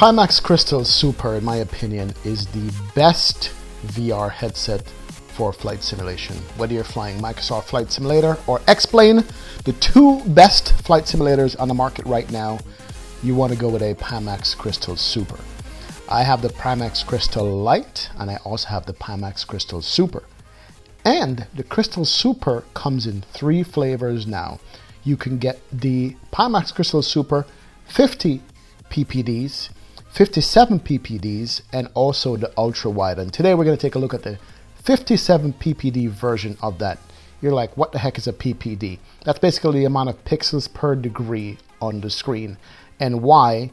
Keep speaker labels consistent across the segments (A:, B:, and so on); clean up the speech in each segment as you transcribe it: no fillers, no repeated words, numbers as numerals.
A: Pimax Crystal Super, in my opinion, is the best VR headset for flight simulation. Whether you're flying Microsoft Flight Simulator or X-Plane, the two best flight simulators on the market right now, you want to go with a Pimax Crystal Super. I have the Pimax Crystal Lite, and I also have the Pimax Crystal Super. And the Crystal Super comes in 3 flavors now. You can get the Pimax Crystal Super 50 ppds, 57 ppds, and also the ultra wide. And today we're going to take a look at the 57 ppd version of that. You're like, what the heck is a ppd? That's basically the amount of pixels per degree on the screen, and why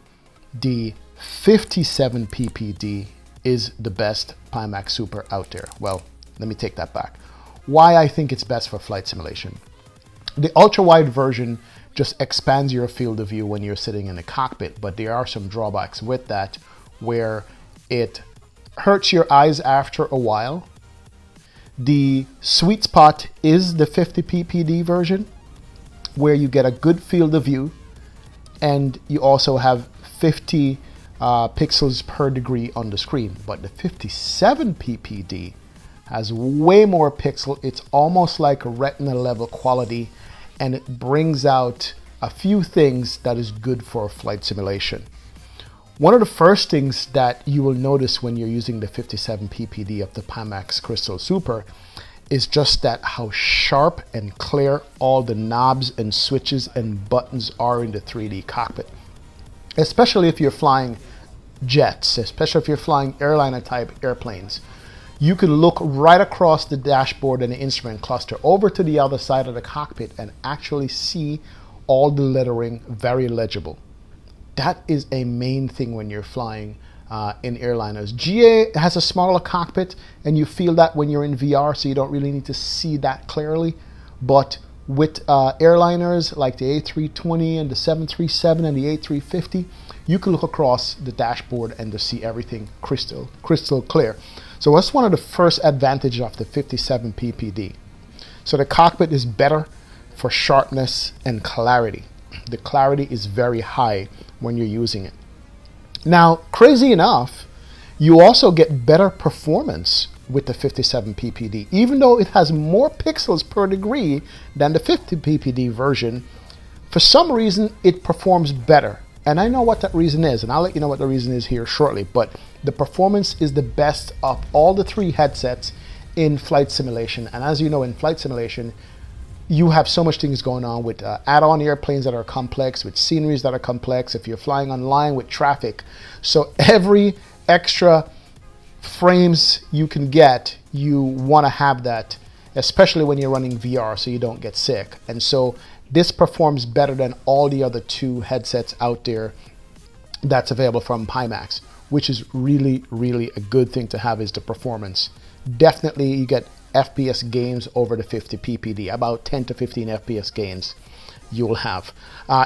A: the 57 ppd is the best Pimax Super out there. Well, let me take that back. Why I think it's best for flight simulation. The ultra wide version just expands your field of view when you're sitting in the cockpit, but there are some drawbacks with that where it hurts your eyes after a while. The sweet spot is the 50 ppd version, where you get a good field of view, and you also have 50 pixels per degree on the screen. But the 57 ppd has way more pixel. It's almost like a retina level quality, and it brings out a few things that is good for flight simulation. One of the first things that you will notice when you're using the 57 ppd of the Pimax Crystal Super is just that how sharp and clear all the knobs and switches and buttons are in the 3D cockpit. Especially if you're flying jets, especially if you're flying airliner type airplanes. You can look right across the dashboard and the instrument cluster over to the other side of the cockpit and actually see all the lettering very legible. That is a main thing when you're flying in airliners. GA has a smaller cockpit, and you feel that when you're in VR, so you don't really need to see that clearly. But with airliners like the A320 and the 737 and the A350, you can look across the dashboard and to see everything crystal clear. So that's one of the first advantages of the 57 ppd. So the cockpit is better for sharpness and clarity. The clarity is very high when you're using it. Now, crazy enough, you also get better performance with the 57 ppd. Even though it has more pixels per degree than the 50 ppd version, for some reason it performs better. And I know what that reason is, and I'll let you know what the reason is here shortly. But the performance is the best of all the 3 headsets in flight simulation. And as you know, in flight simulation, you have so much things going on with add-on airplanes that are complex, with sceneries that are complex, if you're flying online with traffic. So every extra frames you can get, you want to have that, especially when you're running VR so you don't get sick. And so this performs better than all the other 2 headsets out there that's available from Pimax, which is really, really a good thing to have, is the performance. Definitely you get FPS gains over the 50 ppd, about 10 to 15 FPS gains you'll have.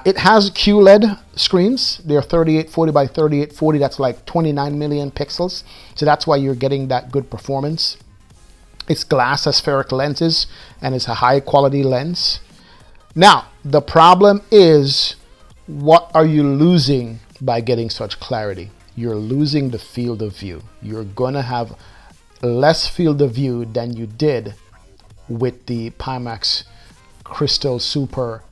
A: It has QLED screens. They're 3840 by 3840. That's like 29 million pixels. So that's why you're getting that good performance. It's glass aspheric lenses, and it's a high quality lens. Now, the problem is, what are you losing by getting such clarity? You're losing the field of view. You're going to have less field of view than you did with the Pimax Crystal Super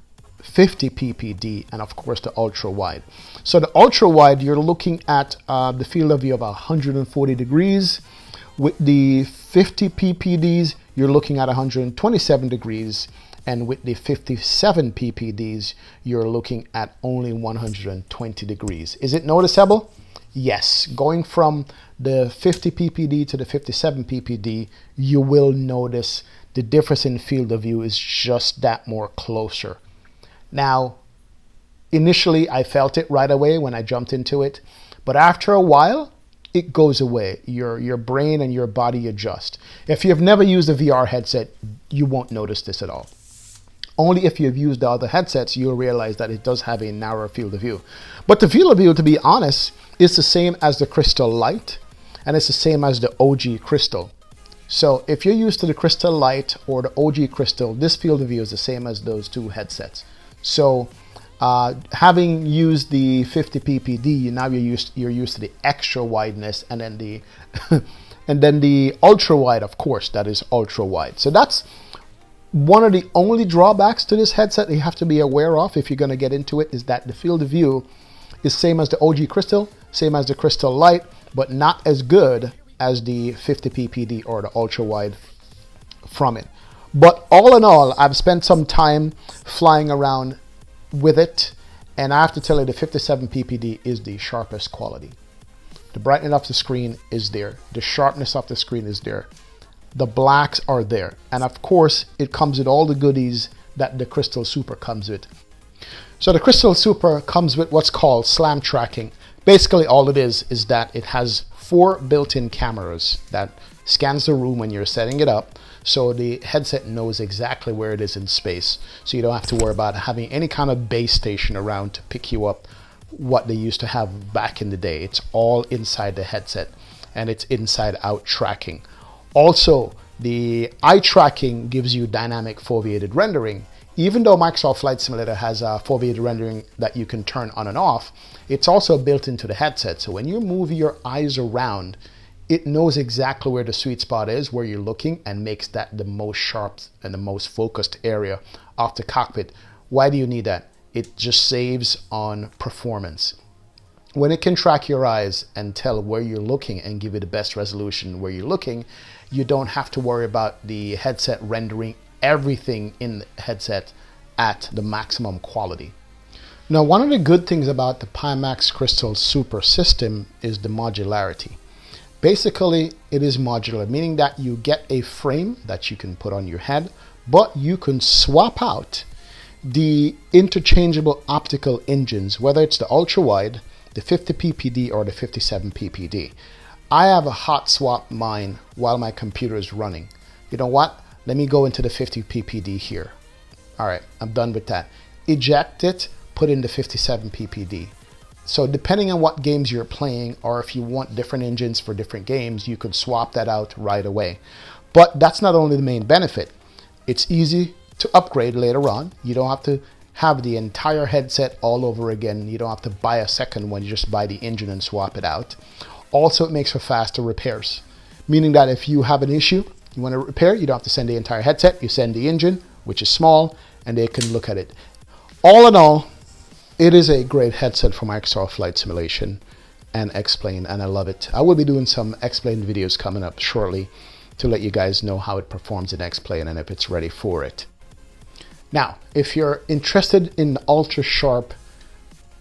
A: 50 ppd, and of course the ultra wide. So the ultra wide, you're looking at the field of view of 140 degrees. With the 50 ppds, you're looking at 127 degrees. And with the 57 ppds, you're looking at only 120 degrees. Is it noticeable? Yes. Going from the 50 ppd to the 57 ppd, you will notice the difference in field of view is just that more closer. Now, initially I felt it right away when I jumped into it, but after a while, it goes away. Your brain and your body adjust. If you've never used a VR headset, you won't notice this at all. Only if you've used the other headsets, you'll realize that it does have a narrower field of view. But the field of view, to be honest, is the same as the Crystal Lite, and it's the same as the OG Crystal. So if you're used to the Crystal Lite or the OG Crystal, this field of view is the same as those 2 headsets. So Having used the 50 ppd, now you're used to the extra wideness, and then the and then the ultra wide, of course, that is ultra wide. So that's one of the only drawbacks to this headset that you have to be aware of if you're going to get into it, is that the field of view is same as the OG Crystal, same as the Crystal Light, but not as good as the 50 ppd or the ultra wide from it. But all in all, I've spent some time flying around with it, and I have to tell you, the 57 ppd is the sharpest quality. The brightness of the screen is there, the sharpness of the screen is there, the blacks are there, and of course it comes with all the goodies that the Crystal Super comes with. So the Crystal Super comes with what's called slam tracking. Basically all it is that it has 4 built-in cameras that scans the room when you're setting it up, so the headset knows exactly where it is in space, so you don't have to worry about having any kind of base station around to pick you up, what they used to have back in the day. It's all inside the headset, and it's inside out tracking. Also, the eye tracking gives you dynamic foveated rendering. Even though Microsoft Flight Simulator has a foveated rendering that you can turn on and off, it's also built into the headset, so when you move your eyes around, it knows exactly where the sweet spot is, where you're looking, and makes that the most sharp and the most focused area of the cockpit. Why do you need that? It just saves on performance. When it can track your eyes and tell where you're looking and give you the best resolution where you're looking, you don't have to worry about the headset rendering everything in the headset at the maximum quality. Now, one of the good things about the Pimax Crystal Super system is the modularity. Basically, it is modular, meaning that you get a frame that you can put on your head, but you can swap out the interchangeable optical engines, whether it's the ultra wide, the 50 ppd, or the 57 ppd. I have a hot swap mine while my computer is running. You know what? Let me go into the 50 ppd here. All right, I'm done with that. Eject it, put in the 57 ppd. So depending on what games you're playing, or if you want different engines for different games, you could swap that out right away. But that's not only the main benefit. It's easy to upgrade later on. You don't have to have the entire headset all over again. You don't have to buy a second one. You just buy the engine and swap it out. Also, it makes for faster repairs, meaning that if you have an issue, you want to repair, you don't have to send the entire headset. You send the engine, which is small, and they can look at it. All in all, it is a great headset for Microsoft Flight Simulation and X-Plane, and I love it. I will be doing some X-Plane videos coming up shortly to let you guys know how it performs in X-Plane and if it's ready for it. Now, if you're interested in ultra sharp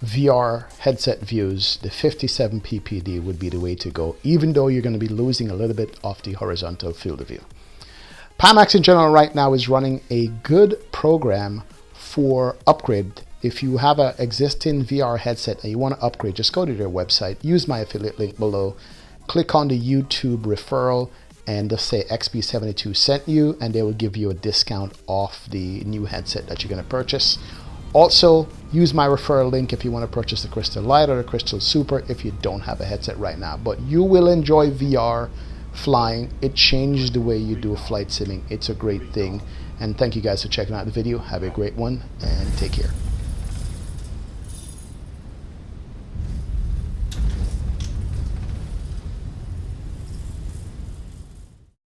A: VR headset views, the 57 ppd would be the way to go, even though you're going to be losing a little bit of the horizontal field of view. Pimax in general right now is running a good program for upgrade. If you have an existing VR headset and you want to upgrade, just go to their website, use my affiliate link below, click on the YouTube referral, and just say XB72 sent you, and they will give you a discount off the new headset that you're going to purchase. Also, use my referral link if you want to purchase the Crystal Light or the Crystal Super if you don't have a headset right now. But you will enjoy VR flying. It changes the way you do flight simming. It's a great thing. And thank you guys for checking out the video. Have a great one and take care.